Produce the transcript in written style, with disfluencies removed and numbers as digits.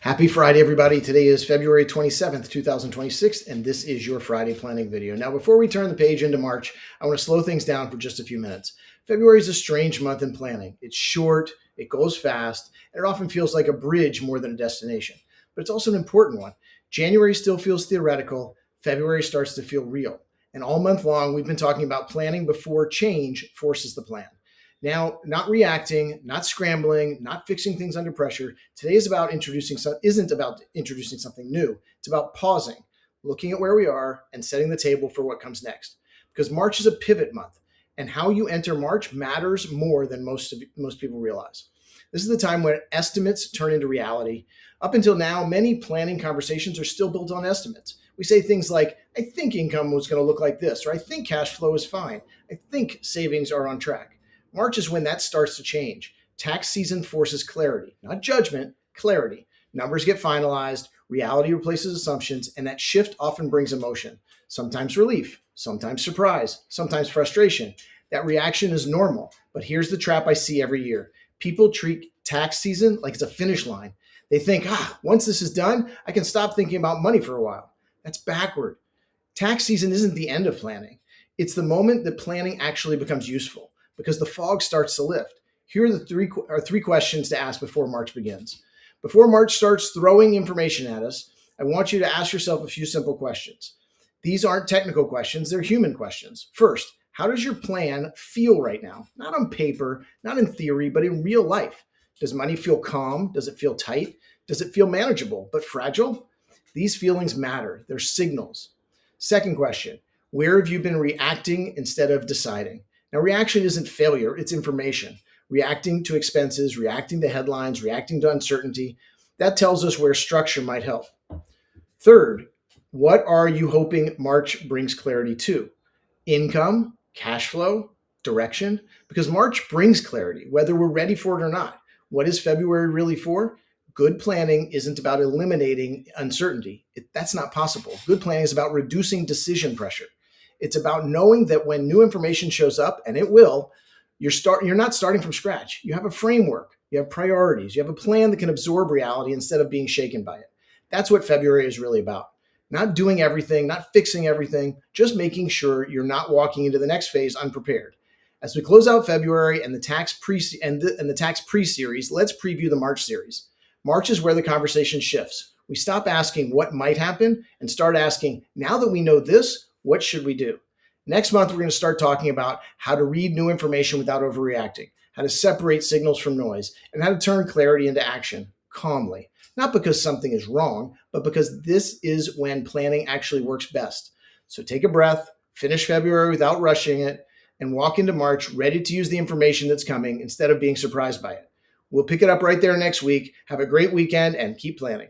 Happy Friday, everybody. Today is February 27th, 2026, and this is your Friday planning video. Now, before we turn the page into March, I want to slow things down for just a few minutes. February is a strange month in planning. It's short, it goes fast, and it often feels like a bridge more than a destination. But it's also an important one. January still feels theoretical. February starts to feel real. And all month long, we've been talking about planning before change forces the plan. Now, not reacting, not scrambling, not fixing things under pressure. Today isn't about introducing something new. It's about pausing, looking at where we are, and setting the table for what comes next. Because March is a pivot month, and how you enter March matters more than most people realize. This is the time when estimates turn into reality. Up until now, many planning conversations are still built on estimates. We say things like, I think income was going to look like this, or I think cash flow is fine. I think savings are on track. March is when that starts to change. Tax season forces clarity, not judgment, clarity. Numbers get finalized, reality replaces assumptions, and that shift often brings emotion. Sometimes relief, sometimes surprise, sometimes frustration. That reaction is normal, but here's the trap I see every year. People treat tax season like it's a finish line. They think, once this is done, I can stop thinking about money for a while. That's backward. Tax season isn't the end of planning. It's the moment that planning actually becomes useful, because the fog starts to lift. Here are the three questions to ask before March begins. Before March starts throwing information at us, I want you to ask yourself a few simple questions. These aren't technical questions, they're human questions. First, how does your plan feel right now? Not on paper, not in theory, but in real life. Does money feel calm? Does it feel tight? Does it feel manageable but fragile? These feelings matter, they're signals. Second question, where have you been reacting instead of deciding? Now, reaction isn't failure, it's information. Reacting to expenses, reacting to headlines, reacting to uncertainty, that tells us where structure might help. Third, what are you hoping March brings clarity to? Income, cash flow, direction? Because March brings clarity, whether we're ready for it or not. What is February really for? Good planning isn't about eliminating uncertainty. That's not possible. Good planning is about reducing decision pressure. It's about knowing that when new information shows up, and it will, you're not starting from scratch. You have a framework, you have priorities, you have a plan that can absorb reality instead of being shaken by it. That's what February is really about. Not doing everything, not fixing everything, just making sure you're not walking into the next phase unprepared. As we close out February and the tax pre-series, let's preview the March series. March is where the conversation shifts. We stop asking what might happen and start asking, now that we know this, what should we do? Next month, we're going to start talking about how to read new information without overreacting, how to separate signals from noise, and how to turn clarity into action calmly. Not because something is wrong, but because this is when planning actually works best. So take a breath, finish February without rushing it, and walk into March ready to use the information that's coming instead of being surprised by it. We'll pick it up right there next week. Have a great weekend and keep planning.